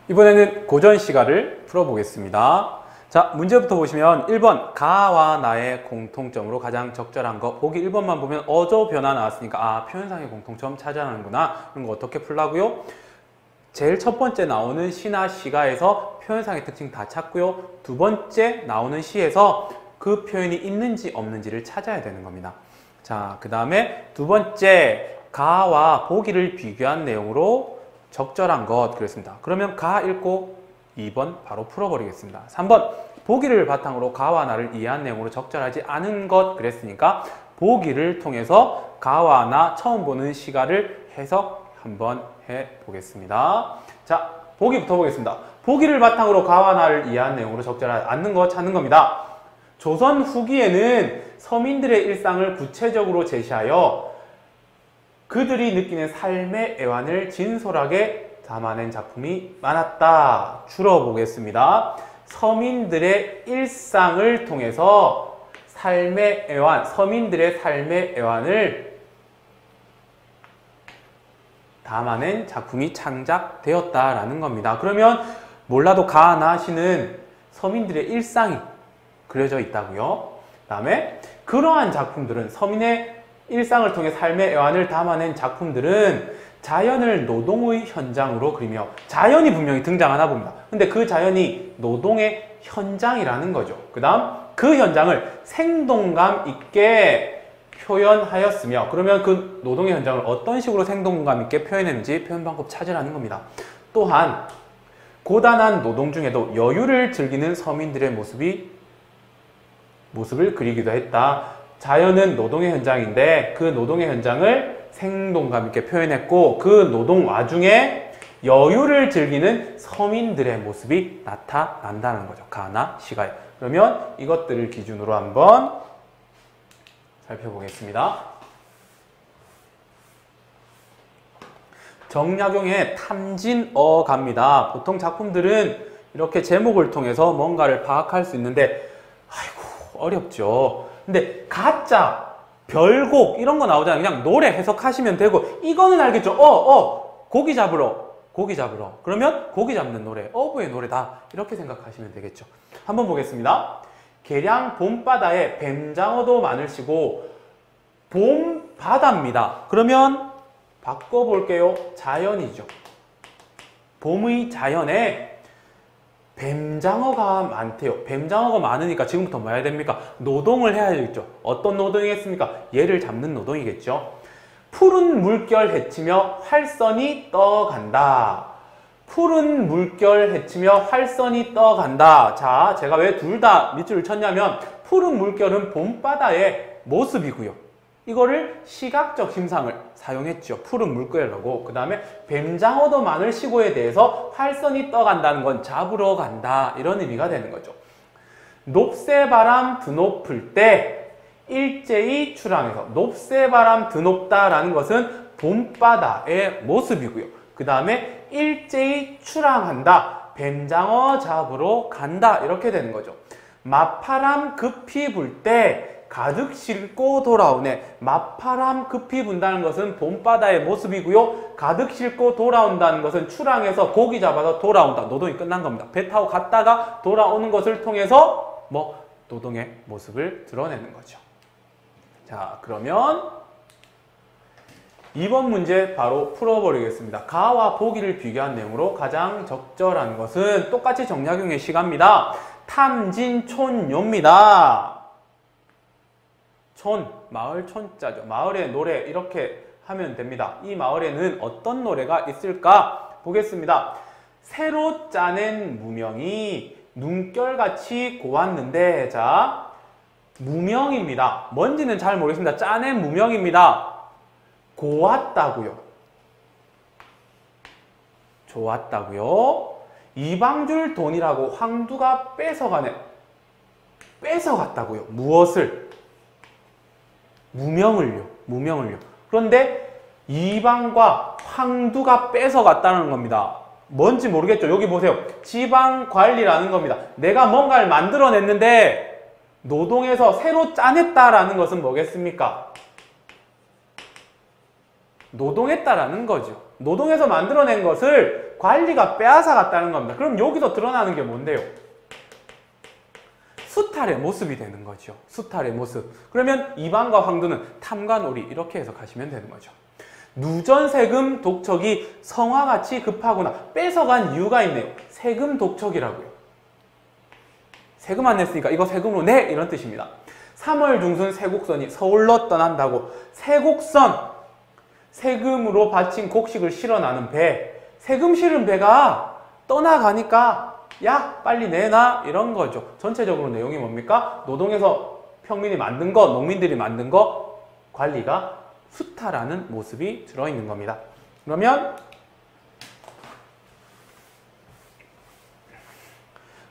이번에는 고전 시가를 풀어보겠습니다. 자, 문제부터 보시면 1번 가와 나의 공통점으로 가장 적절한 거. 보기 1번만 보면 어조 변화 나왔으니까 아, 표현상의 공통점 찾아내는구나. 그런 거 어떻게 풀라고요? 제일 첫 번째 나오는 시나 시가에서 표현상의 특징 다 찾고요. 두 번째 나오는 시에서 그 표현이 있는지 없는지를 찾아야 되는 겁니다. 자, 그 다음에 두 번째 가와 보기를 비교한 내용으로 적절한 것 그랬습니다. 그러면 가 읽고 2번 바로 풀어버리겠습니다. 3번 보기를 바탕으로 가와 나를 이해한 내용으로 적절하지 않은 것 그랬으니까 보기를 통해서 가와 나 처음 보는 시가를 해석 한번 해보겠습니다. 자, 보기부터 보겠습니다. 보기를 바탕으로 가와 나를 이해한 내용으로 적절하지 않는 것 찾는 겁니다. 조선 후기에는 서민들의 일상을 구체적으로 제시하여 그들이 느끼는 삶의 애환을 진솔하게 담아낸 작품이 많았다. 줄어보겠습니다. 서민들의 일상을 통해서 삶의 애환, 서민들의 삶의 애환을 담아낸 작품이 창작되었다라는 겁니다. 그러면 몰라도 가, 나, 시는 서민들의 일상이 그려져 있다고요. 그 다음에 그러한 작품들은 서민의 일상을 통해 삶의 애환을 담아낸 작품들은 자연을 노동의 현장으로 그리며 자연이 분명히 등장하나 봅니다. 근데 그 자연이 노동의 현장이라는 거죠. 그 다음 그 현장을 생동감 있게 표현하였으며 그러면 그 노동의 현장을 어떤 식으로 생동감 있게 표현했는지 표현 방법 찾으라는 겁니다. 또한 고단한 노동 중에도 여유를 즐기는 서민들의 모습을 그리기도 했다. 자연은 노동의 현장인데 그 노동의 현장을 생동감 있게 표현했고 그 노동 와중에 여유를 즐기는 서민들의 모습이 나타난다는 거죠. 가나 시가에. 그러면 이것들을 기준으로 한번 살펴보겠습니다. 정약용의 탐진어가입니다. 보통 작품들은 이렇게 제목을 통해서 뭔가를 파악할 수 있는데 아이고 어렵죠. 근데 가짜, 별곡 이런 거 나오잖아요. 그냥 노래 해석하시면 되고 이거는 알겠죠. 고기 잡으러 그러면 고기 잡는 노래, 어부의 노래다 이렇게 생각하시면 되겠죠. 한번 보겠습니다. 계량 봄바다에 뱀장어도 많으시고 봄바다입니다. 그러면 바꿔볼게요. 자연이죠. 봄의 자연에 뱀장어가 많대요. 뱀장어가 많으니까 지금부터 뭐 해야 됩니까? 노동을 해야겠죠. 어떤 노동이겠습니까? 얘를 잡는 노동이겠죠. 푸른 물결 헤치며 활선이 떠간다. 푸른 물결 헤치며 활선이 떠간다. 자, 제가 왜 둘 다 밑줄을 쳤냐면 푸른 물결은 봄바다의 모습이고요. 이거를 시각적 심상을 사용했죠. 푸른 물결이라고. 그 다음에 뱀장어도 많을 시고에 대해서 활선이 떠간다는 건 잡으러 간다 이런 의미가 되는 거죠. 높새바람 드높을 때 일제히 출항해서 높새바람 드높다라는 것은 봄바다의 모습이고요. 그 다음에 일제히 출항한다. 뱀장어 잡으러 간다 이렇게 되는 거죠. 맞바람 급히 불 때 가득 싣고 돌아오네. 맞바람 급히 분다는 것은 봄바다의 모습이고요. 가득 싣고 돌아온다는 것은 출항해서 고기 잡아서 돌아온다. 노동이 끝난 겁니다. 배 타고 갔다가 돌아오는 것을 통해서 노동의 모습을 드러내는 거죠. 자, 그러면 2번 문제 바로 풀어버리겠습니다. 가와 보기를 비교한 내용으로 가장 적절한 것은 똑같이 정약용의 시가입니다. 탐진촌요입니다. 촌, 마을 촌자죠. 마을의 노래 이렇게 하면 됩니다. 이 마을에는 어떤 노래가 있을까? 보겠습니다. 새로 짜낸 무명이 눈결같이 고왔는데 자, 무명입니다. 뭔지는 잘 모르겠습니다. 짜낸 무명입니다. 고왔다고요. 좋았다고요. 이방줄 돈이라고 황두가 뺏어가네. 뺏어갔다고요. 무엇을? 무명을요. 그런데 이방과 황두가 뺏어갔다는 겁니다. 뭔지 모르겠죠. 여기 보세요. 지방관리라는 겁니다. 내가 뭔가를 만들어냈는데 노동에서 새로 짜냈다라는 것은 뭐겠습니까? 노동했다라는 거죠. 노동에서 만들어낸 것을 관리가 빼앗아갔다는 겁니다. 그럼 여기서 드러나는 게 뭔데요? 수탈의 모습이 되는 거죠. 수탈의 모습. 그러면 이방과 황두는 탐과 놀이 이렇게 해석하시면 되는 거죠. 누전 세금 독촉이 성화같이 급하구나. 뺏어간 이유가 있네요. 세금 독촉이라고요. 세금 안 냈으니까 이거 세금으로 내! 이런 뜻입니다. 3월 중순 세곡선이 서울로 떠난다고. 세곡선! 세금으로 바친 곡식을 실어나는 배. 세금 실은 배가 떠나가니까 야 빨리 내놔 이런 거죠. 전체적으로 내용이 뭡니까? 노동에서 평민이 만든 거, 농민들이 만든 거 관리가 수탈하는 모습이 들어있는 겁니다. 그러면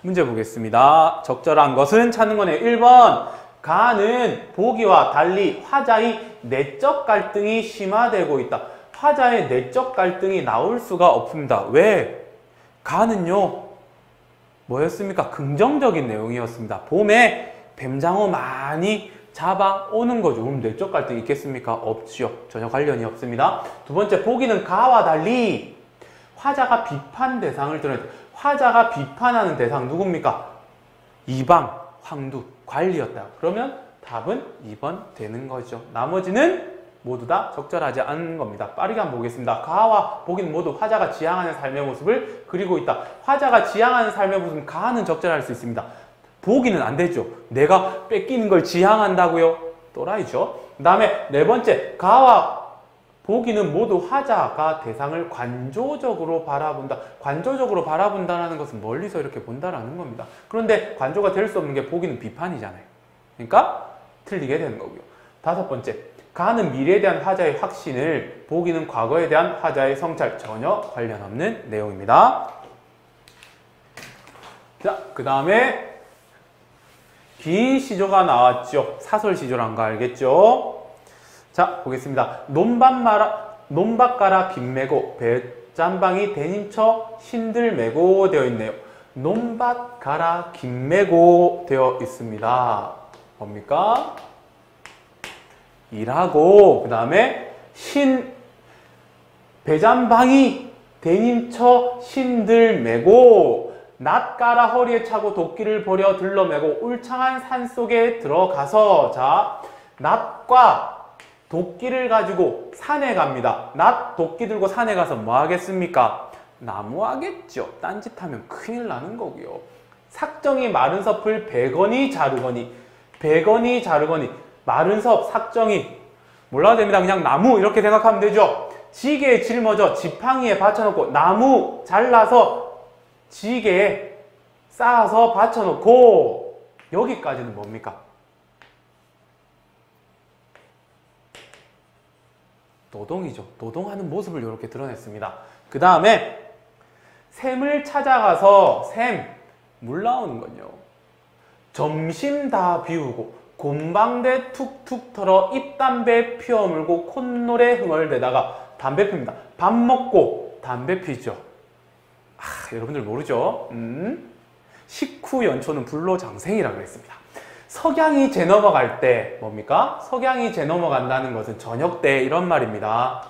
문제 보겠습니다. 적절한 것은 찾는 거네요. 1번 가는 보기와 달리 화자의 내적 갈등이 심화되고 있다. 화자의 내적 갈등이 나올 수가 없습니다. 왜? 가는요 뭐였습니까? 긍정적인 내용이었습니다. 봄에 뱀장어 많이 잡아오는 거죠. 그럼 내적 갈등이 있겠습니까? 없지요. 전혀 관련이 없습니다. 두 번째, 보기는 가와 달리 화자가 비판 대상을 드러냈다. 화자가 비판하는 대상 누굽니까? 이방, 황두, 관리였다. 그러면 답은 2번 되는 거죠. 나머지는 모두 다 적절하지 않은 겁니다. 빠르게 한번 보겠습니다. 가와 보기는 모두 화자가 지향하는 삶의 모습을 그리고 있다. 화자가 지향하는 삶의 모습은 가는 적절할 수 있습니다. 보기는 안 되죠. 내가 뺏기는 걸 지향한다고요? 또라이죠. 그 다음에 네 번째, 가와 보기는 모두 화자가 대상을 관조적으로 바라본다. 관조적으로 바라본다는 것은 멀리서 이렇게 본다라는 겁니다. 그런데 관조가 될 수 없는 게 보기는 비판이잖아요. 그러니까 틀리게 되는 거고요. 다섯 번째, 가는 미래에 대한 화자의 확신을, 보기는 과거에 대한 화자의 성찰. 전혀 관련 없는 내용입니다. 자, 그 다음에 긴 시조가 나왔죠. 사설 시조란 거 알겠죠? 자, 보겠습니다. 논밭 가라 빈 메고 배짬방이 대님처 신들 메고 되어 있네요. 논밭 가라 긴 메고 되어 있습니다. 뭡니까? 일하고 그 다음에 배잠방이 대님처 신들 메고 낫가라 허리에 차고 도끼를 버려 들러매고 울창한 산속에 들어가서 자 낫과 도끼를 가지고 산에 갑니다. 낫 도끼 들고 산에 가서 뭐 하겠습니까? 나무하겠죠. 딴짓하면 큰일 나는 거고요. 삭정이 마른 섭을 베거니 자르거니 마른 섭, 삭정이 몰라도 됩니다. 그냥 나무 이렇게 생각하면 되죠. 지게에 짊어져 지팡이에 받쳐놓고 나무 잘라서 지게에 쌓아서 받쳐놓고 여기까지는 뭡니까? 노동이죠. 노동하는 모습을 이렇게 드러냈습니다. 그 다음에 샘을 찾아가서 물 나오는 건요. 점심 다 비우고 곰방대 툭툭 털어 입담배 피워물고 콧노래 흥얼대다가 담배 핍니다. 밥 먹고 담배 피죠. 여러분들 모르죠? 식후 연초는 불로장생이라고 그랬습니다. 석양이 재 넘어갈 때 뭡니까? 석양이 재 넘어간다는 것은 저녁 때 이런 말입니다.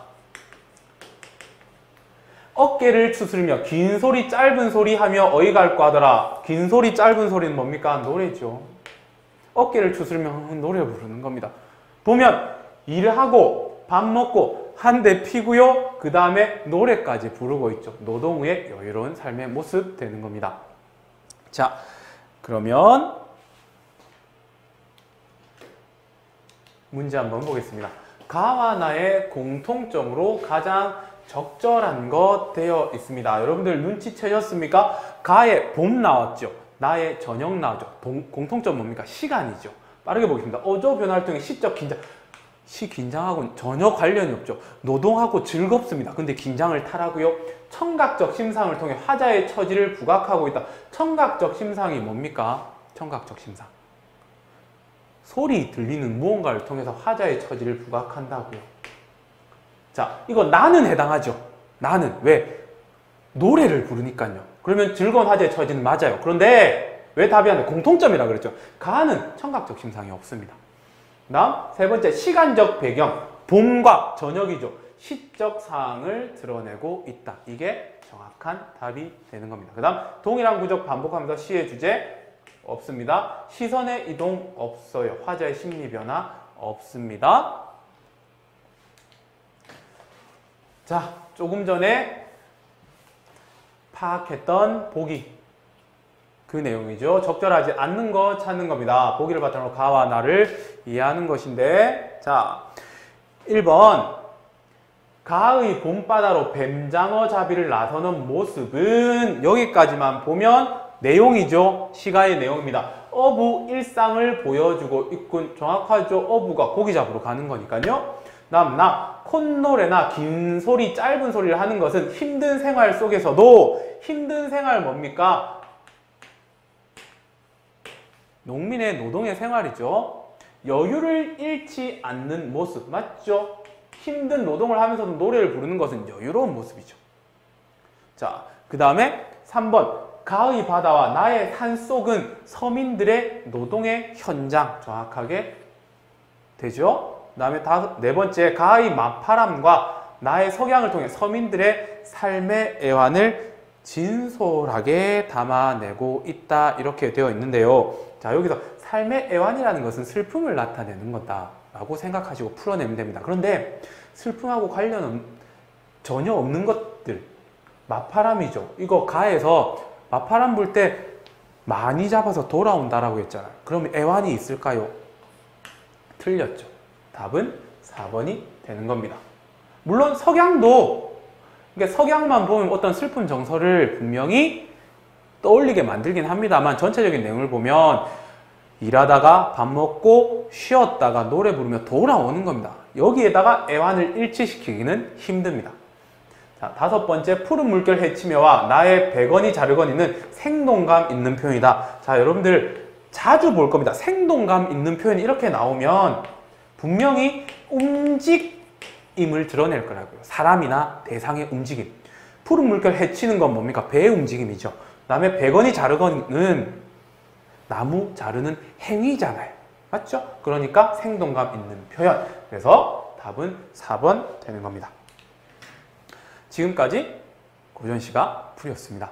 어깨를 추스르며 긴 소리 짧은 소리 하며 어이가 할거 하더라. 긴 소리 짧은 소리는 뭡니까? 노래죠. 어깨를 추스르며 노래 부르는 겁니다. 보면 일을 하고 밥 먹고 한 대 피고요. 그 다음에 노래까지 부르고 있죠. 노동 후의 여유로운 삶의 모습 되는 겁니다. 자, 그러면 문제 한번 보겠습니다. 가와 나의 공통점으로 가장 적절한 것 되어 있습니다. 여러분들 눈치채셨습니까? 가의 봄 나왔죠. 나의 저녁 나왔죠. 공통점 뭡니까? 시간이죠. 빠르게 보겠습니다. 어조 변화를 통해 시적 긴장. 긴장하고는 전혀 관련이 없죠. 노동하고 즐겁습니다. 근데 긴장을 타라고요? 청각적 심상을 통해 화자의 처지를 부각하고 있다. 청각적 심상이 뭡니까? 청각적 심상. 소리 들리는 무언가를 통해서 화자의 처지를 부각한다고요. 자, 이거 나는 해당하죠. 나는. 왜? 노래를 부르니까요. 그러면 즐거운 화자의 처지는 맞아요. 그런데 왜 답이 안 돼? 공통점이라 그랬죠. 가는 청각적 심상이 없습니다. 다음 세 번째, 시간적 배경. 봄과 저녁이죠. 시적 사항을 드러내고 있다. 이게 정확한 답이 되는 겁니다. 그 다음 동일한 구적 반복하면서 시의 주제 없습니다. 시선의 이동 없어요. 화자의 심리 변화 없습니다. 자, 조금 전에 파악했던 보기 그 내용이죠. 적절하지 않는 거 찾는 겁니다. 보기를 바탕으로 가와 나를 이해하는 것인데, 자, 1번 가의 봄바다로 뱀장어 잡이를 나서는 모습은 여기까지만 보면 내용이죠. 시가의 내용입니다. 어부 일상을 보여주고 있군. 정확하죠. 어부가 고기 잡으러 가는 거니까요. 나 콧노래나 긴 소리, 짧은 소리를 하는 것은 힘든 생활 속에서도 힘든 생활 뭡니까? 농민의 노동의 생활이죠. 여유를 잃지 않는 모습 맞죠? 힘든 노동을 하면서도 노래를 부르는 것은 여유로운 모습이죠. 자, 그 다음에 3번 가의 바다와 나의 산속은 서민들의 노동의 현장 정확하게 되죠. 그 다음에 네 번째 가의 마파람과 나의 석양을 통해 서민들의 삶의 애환을 진솔하게 담아내고 있다 이렇게 되어 있는데요. 자, 여기서 삶의 애환이라는 것은 슬픔을 나타내는 거다라고 생각하시고 풀어내면 됩니다. 그런데 슬픔하고 관련은 전혀 없는 것들 마파람이죠. 이거 가에서 마파람 불 때 많이 잡아서 돌아온다라고 했잖아요. 그럼 애환이 있을까요? 틀렸죠. 답은 4번이 되는 겁니다. 물론 석양도 그러니까 석양만 보면 어떤 슬픈 정서를 분명히 떠올리게 만들긴 합니다만 전체적인 내용을 보면 일하다가 밥 먹고 쉬었다가 노래 부르며 돌아오는 겁니다. 여기에다가 애환을 일치시키기는 힘듭니다. 자, 5번째 푸른 물결 헤치며와 나의 배건이 자르거니는 생동감 있는 표현이다. 자, 여러분들 자주 볼 겁니다. 생동감 있는 표현이 이렇게 나오면 분명히 움직임을 드러낼 거라고요. 사람이나 대상의 움직임. 푸른 물결 헤치는 건 뭡니까? 배의 움직임이죠. 그 다음에 배건이 자르거니는 나무 자르는 행위잖아요. 맞죠? 그러니까 생동감 있는 표현. 그래서 답은 4번 되는 겁니다. 지금까지 고전시가 풀이었습니다.